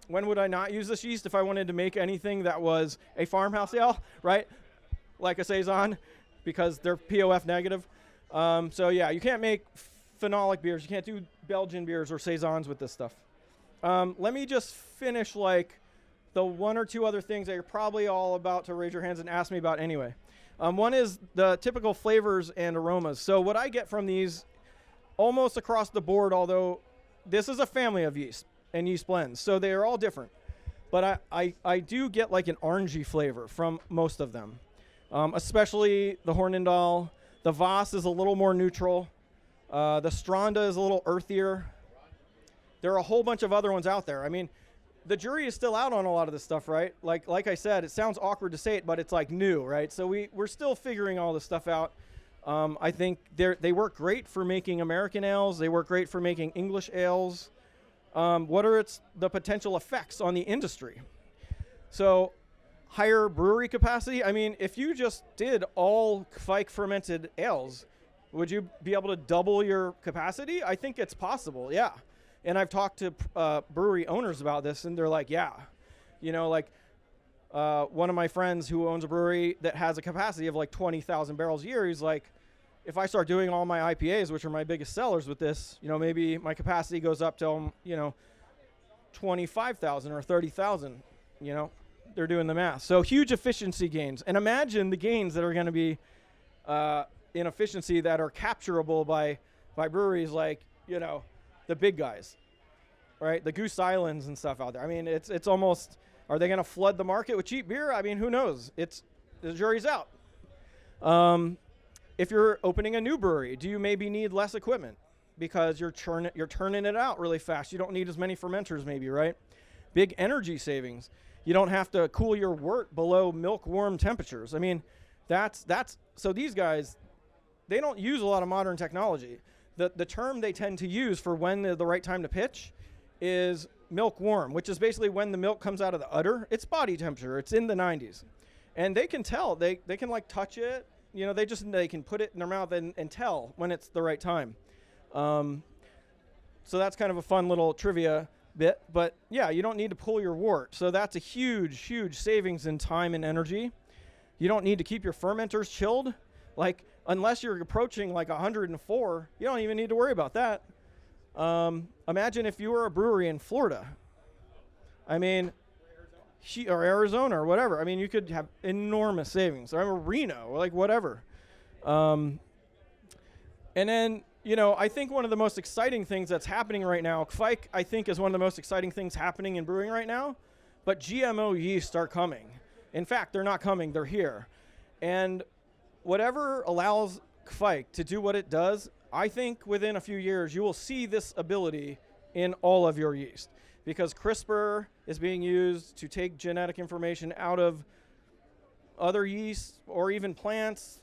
when would I not use this yeast? If I wanted to make anything that was a farmhouse ale, right? Like a Saison, because they're POF negative. So yeah, you can't make phenolic beers. You can't do Belgian beers or Saisons with this stuff. Let me just finish the one or two other things that you're probably all about to raise your hands and ask me about anyway. One is the typical flavors and aromas. So what I get from these almost across the board, although this is a family of yeast and yeast blends, so they are all different. But I do get an orangey flavor from most of them, especially the Hornindal. The Voss is a little more neutral. The Stranda is a little earthier. There are a whole bunch of other ones out there. I mean, the jury is still out on a lot of this stuff, right? Like I said, it sounds awkward to say it, but it's new, right? So we're still figuring all this stuff out. I think they work great for making American ales. They work great for making English ales. What are the potential effects on the industry? So higher brewery capacity. I mean, if you just did all Kveik fermented ales, would you be able to double your capacity? I think it's possible, yeah. And I've talked to brewery owners about this, and they're like, yeah. One of my friends who owns a brewery that has a capacity of 20,000 barrels a year, he's like, if I start doing all my IPAs, which are my biggest sellers with this, maybe my capacity goes up to, 25,000 or 30,000, they're doing the math. So huge efficiency gains. And imagine the gains that are going to be in efficiency that are capturable by breweries the big guys, right? The Goose Islands and stuff out there. I mean, it's almost, are they going to flood the market with cheap beer? I mean, who knows? The jury's out. If you're opening a new brewery, do you maybe need less equipment because you're turning it out really fast? You don't need as many fermenters maybe, right? Big energy savings. You don't have to cool your wort below milk warm temperatures. I mean, so these guys, they don't use a lot of modern technology. The term they tend to use for when the right time to pitch is milk warm, which is basically when the milk comes out of the udder. It's body temperature. It's in the 90s. And they can tell. They can like touch it. You know, they can put it in their mouth and tell when it's the right time. So that's kind of a fun little trivia bit. But yeah, you don't need to pull your wort. So that's a huge, huge savings in time and energy. You don't need to keep your fermenters chilled. Like, unless you're approaching like 104, you don't even need to worry about that. Imagine if you were a brewery in Florida. I mean, or Arizona or whatever. I mean, you could have enormous savings. Or Reno, or like whatever. And then, you know, I think one of the most exciting things that's happening right now, Kveik, I think, is one of the most exciting things happening in brewing right now. But GMO yeasts are coming. In fact, they're not coming. They're here. And whatever allows Kveik to do what it does, I think within a few years, you will see this ability in all of your yeast. Because CRISPR is being used to take genetic information out of other yeasts or even plants.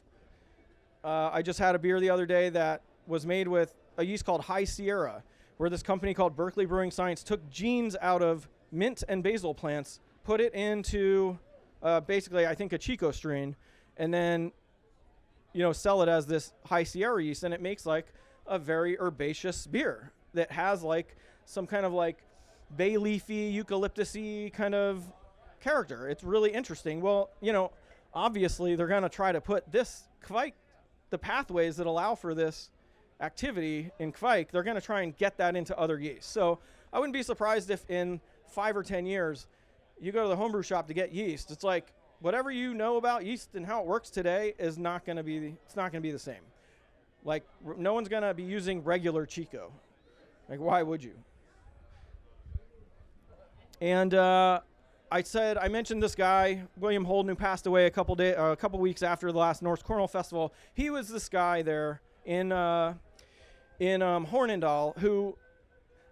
I just had a beer the other day that was made with a yeast called High Sierra, where this company called Berkeley Brewing Science took genes out of mint and basil plants, put it into basically, I think, a Chico strain, and then, you know, sell it as this High Sierra yeast, and it makes like a very herbaceous beer that has like some kind of like bay leafy, eucalyptus-y kind of character. It's really interesting. Well, you know, obviously they're going to try to put this Kveik, the pathways that allow for this activity in Kveik, they're going to try and get that into other yeast. So I wouldn't be surprised if in 5 or 10 years you go to the homebrew shop to get yeast. It's like whatever you know about yeast and how it works today is not going to be, it's not going to be the same. Like no one's going to be using regular Chico. Like why would you? And I mentioned this guy, William Holden, who passed away a couple weeks after the last Norsk Kornølfestival. He was this guy there in Hornindal who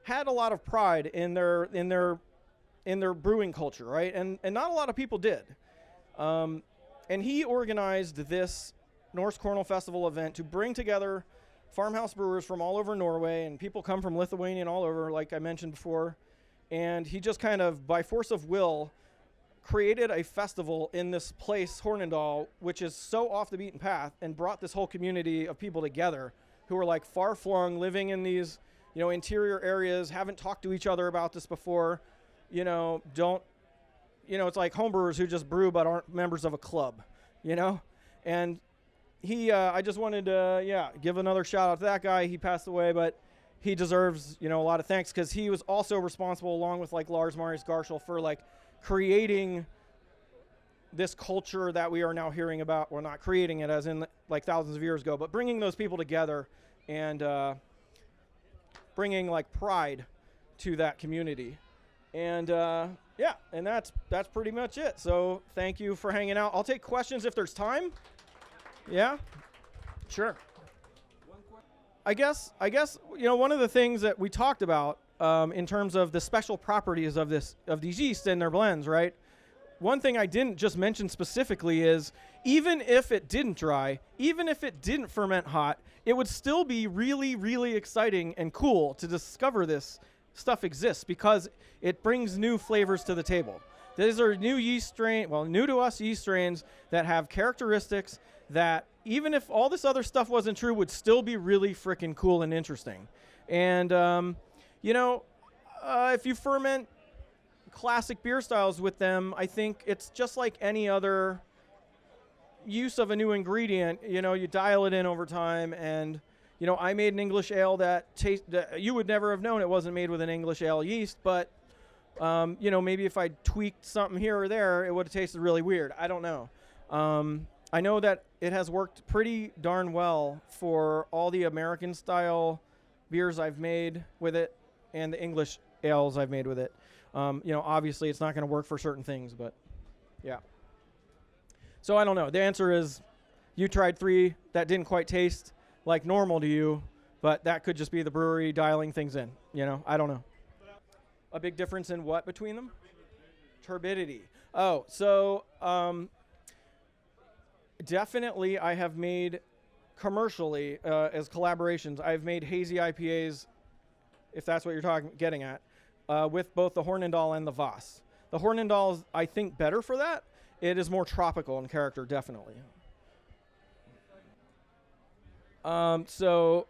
had a lot of pride in their brewing culture, right? And not a lot of people did. And he organized this Norsk Kornølfestival event to bring together farmhouse brewers from all over Norway, and people come from Lithuania and all over, like I mentioned before. And he just kind of, by force of will, created a festival in this place, Hornindal, which is so off the beaten path, and brought this whole community of people together who were like far-flung, living in these, you know, interior areas, haven't talked to each other about this before, you know, it's like homebrewers who just brew but aren't members of a club, you know? And he, I just wanted to, give another shout out to that guy. He passed away, but he deserves, you know, a lot of thanks because he was also responsible, along with like Lars Marius Garshol, for like creating this culture that we are now hearing about. We're not creating it as in like thousands of years ago, but bringing those people together and bringing like pride to that community. And and that's pretty much it. So thank you for hanging out. I'll take questions if there's time. Yeah, sure. I guess you know, one of the things that we talked about in terms of the special properties of these yeasts and their blends, right? One thing I didn't just mention specifically is even if it didn't dry, even if it didn't ferment hot, it would still be really, really exciting and cool to discover this stuff exists because it brings new flavors to the table. These are new yeast strain, well, new to us yeast strains that have characteristics that even if all this other stuff wasn't true, would still be really freaking cool and interesting. And, you know, if you ferment classic beer styles with them, I think it's just like any other use of a new ingredient. You know, you dial it in over time. And, you know, I made an English ale that you would never have known it wasn't made with an English ale yeast, but, you know, maybe if I tweaked something here or there, it would have tasted really weird. I don't know. I know that it has worked pretty darn well for all the American style beers I've made with it and the English ales I've made with it. You know, obviously it's not going to work for certain things, but yeah. So I don't know. The answer is you tried 3 that didn't quite taste like normal to you, but that could just be the brewery dialing things in. You know, I don't know. A big difference in what between them? Turbidity. Oh, so definitely I have made commercially as collaborations. I've made hazy IPAs, if that's what you're getting at, with both the Hornindal and the Voss. The Hornindal is, I think, better for that. It is more tropical in character, definitely. So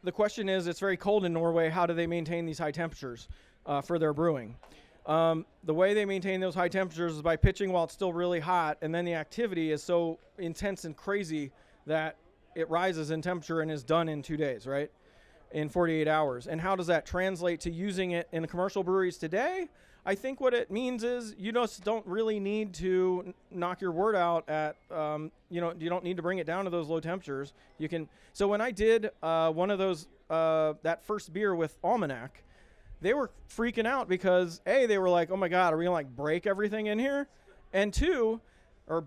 the question is, it's very cold in Norway. How do they maintain these high temperatures for their brewing? The way they maintain those high temperatures is by pitching while it's still really hot, and then the activity is so intense and crazy that it rises in temperature and is done in 2 days, right? In 48 hours. And how does that translate to using it in the commercial breweries today? I think what it means is you just don't really need to knock your wort out at, you don't need to bring it down to those low temperatures. You can. So when I did one of those, that first beer with Almanac, they were freaking out because A, they were like, oh my God, are we gonna like break everything in here? And two, or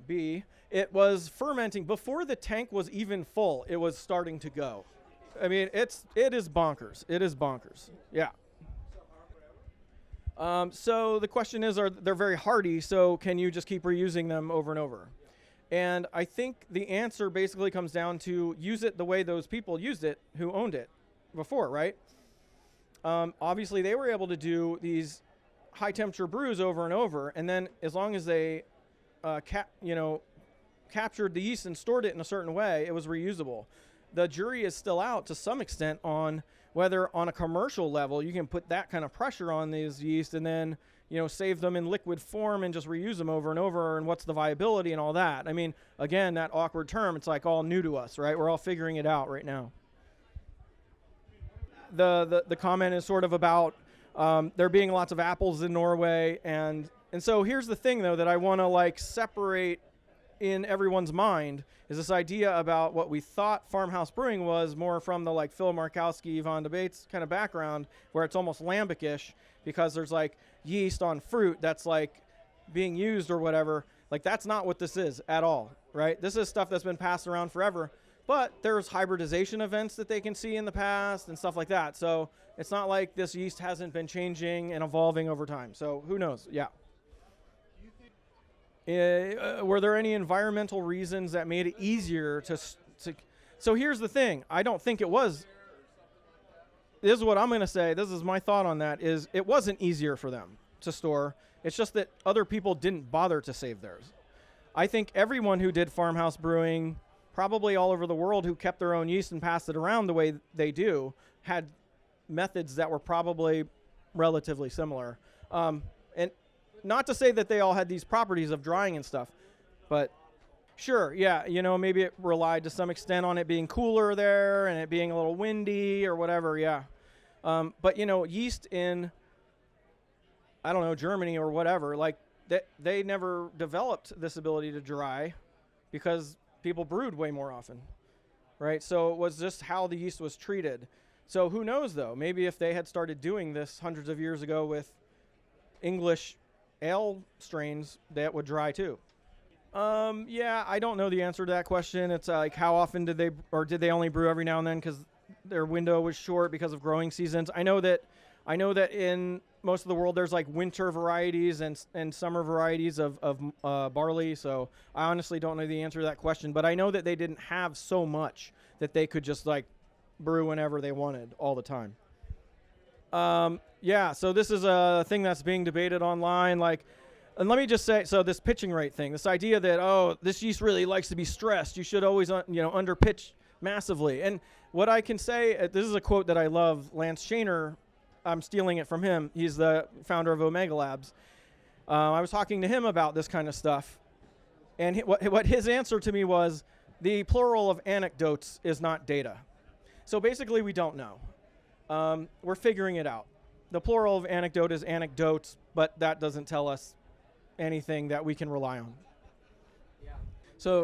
B, it was fermenting before the tank was even full. It was starting to go. I mean, it is bonkers. It is bonkers. Yeah. So the question is, they're very hardy, so can you just keep reusing them over and over? And I think the answer basically comes down to use it the way those people used it who owned it before, right? Obviously, they were able to do these high temperature brews over and over, and then as long as they captured the yeast and stored it in a certain way, it was reusable. The jury is still out to some extent on whether on a commercial level you can put that kind of pressure on these yeast and then, save them in liquid form and just reuse them over and over, and what's the viability and all that. I mean, again, that awkward term, it's like all new to us, right? We're all figuring it out right now. The comment is sort of about there being lots of apples in Norway, and so here's the thing though that I want to like separate in everyone's mind is this idea about what we thought farmhouse brewing was more from the like Phil Markowski, Yvonne DeBates kind of background, where it's almost lambic-ish because there's like yeast on fruit that's like being used or whatever. Like that's not what this is at all, right? This is stuff that's been passed around forever, but there's hybridization events that they can see in the past and stuff like that. So it's not like this yeast hasn't been changing and evolving over time. So who knows? Yeah. Were there any environmental reasons that made it easier to? So here's the thing. I don't think it was. This is what I'm going to say. This is my thought on that. Is it wasn't easier for them to store. It's just that other people didn't bother to save theirs. I think everyone who did farmhouse brewing, probably all over the world, who kept their own yeast and passed it around the way they do, had methods that were probably relatively similar. And not to say that they all had these properties of drying and stuff, but sure, yeah, maybe it relied to some extent on it being cooler there and it being a little windy or whatever, yeah. But, yeast in, I don't know, Germany or whatever, like they never developed this ability to dry because people brewed way more often, right? So it was just how the yeast was treated. So who knows, though? Maybe if they had started doing this hundreds of years ago with English ale strains, that would dry too. Yeah, I don't know the answer to that question. It's like how often did they only brew every now and then because their window was short because of growing seasons? I know that in most of the world there's like winter varieties and summer varieties of barley. So I honestly don't know the answer to that question, but I know that they didn't have so much that they could just like brew whenever they wanted all the time. Yeah, so this is a thing that's being debated online. And let me just say, so this pitching rate thing, this idea that, this yeast really likes to be stressed. You should always, under pitch massively. And what I can say, this is a quote that I love. Lance Shaner, I'm stealing it from him. He's the founder of Omega Labs. I was talking to him about this kind of stuff. And what his answer to me was, the plural of anecdotes is not data. So basically, we don't know. We're figuring it out. The plural of anecdote is anecdotes, but that doesn't tell us anything that we can rely on.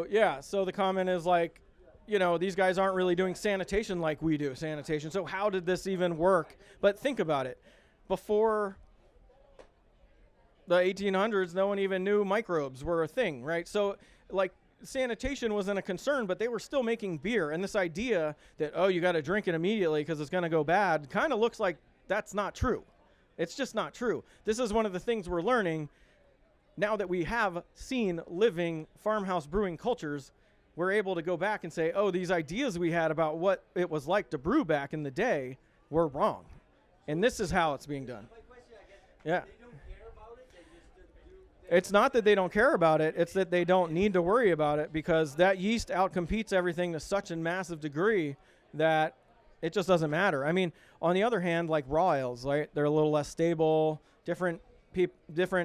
Yeah. So the comment is like, these guys aren't really doing sanitation like we do sanitation. So how did this even work? But think about it. Before the 1800s, no one even knew microbes were a thing, right? So like sanitation wasn't a concern, but they were still making beer. And this idea that, you got to drink it immediately because it's going to go bad kind of looks like that's not true. It's just not true. This is one of the things we're learning now that we have seen living farmhouse brewing cultures. we're able to go back and say, oh, these ideas we had about what it was like to brew back in the day were wrong. And this is how it's being done. Yeah. It's not that they don't care about it. It's that they don't need to worry about it, because that yeast outcompetes everything to such a massive degree that it just doesn't matter. I mean, on the other hand, like raw ales, right? They're a little less stable. Different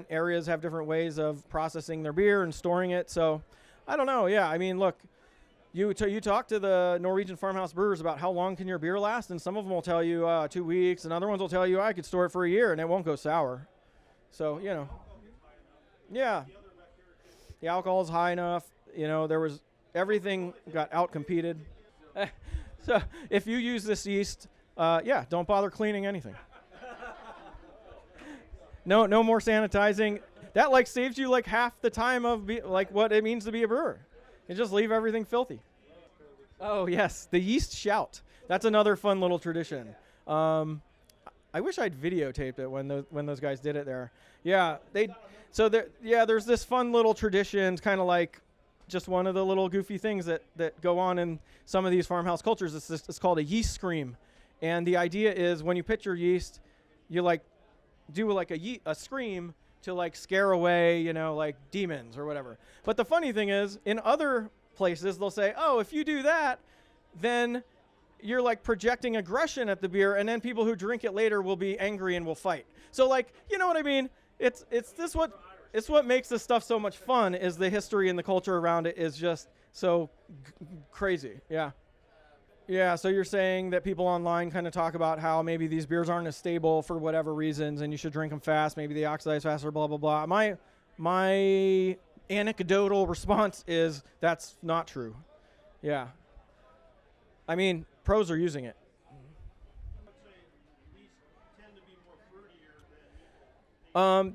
areas have different ways of processing their beer and storing it. So I don't know. Yeah, I mean, look, you talk to the Norwegian farmhouse brewers about how long can your beer last, and some of them will tell you 2 weeks, and other ones will tell you I could store it for a year and it won't go sour. So, you know, yeah, the alcohol is high enough. You know, everything got outcompeted. So if you use this yeast, yeah, don't bother cleaning anything. No more sanitizing. That like saves you like half the time of like what it means to be a brewer. You just leave everything filthy. Oh yes, the yeast shout. That's another fun little tradition. I wish I'd videotaped it when those guys did it there. Yeah, there's this fun little tradition, kind of like just one of the little goofy things that go on in some of these farmhouse cultures. It's called a yeast scream, and the idea is when you pitch your yeast, you like do like a scream to like scare away, you know, like demons or whatever. But the funny thing is, in other places, they'll say, oh, if you do that, then you're like projecting aggression at the beer, and then people who drink it later will be angry and will fight. So like, you know what I mean? It's what makes this stuff so much fun, is the history and the culture around it is just so crazy. Yeah. Yeah, so you're saying that people online kind of talk about how maybe these beers aren't as stable for whatever reasons, and you should drink them fast, maybe they oxidize faster, blah, blah, blah. My anecdotal response is that's not true. Yeah. I mean, pros are using it.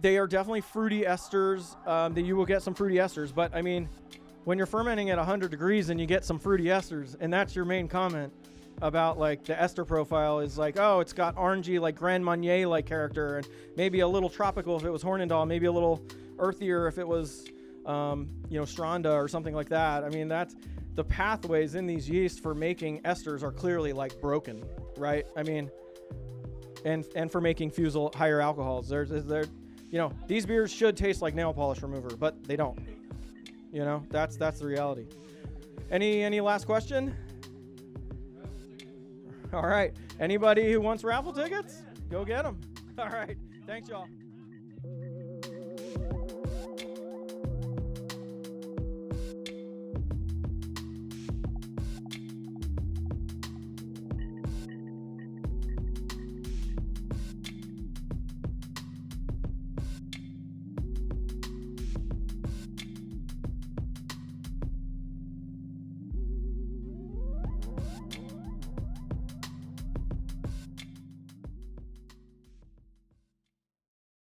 They are definitely fruity esters. That you will get some fruity esters, but I mean, when you're fermenting at 100 degrees and you get some fruity esters, and that's your main comment about like the ester profile is like, oh, it's got orangey, like Grand Marnier like character, and maybe a little tropical if it was Hornindal, maybe a little earthier if it was, Stranda or something like that. I mean, that's the pathways in these yeasts for making esters are clearly like broken, right? I mean, and for making fusel higher alcohols, these beers should taste like nail polish remover, but they don't. You know, that's the reality. Any last question? All right. Anybody who wants raffle tickets, go get them. All right. Thanks, y'all.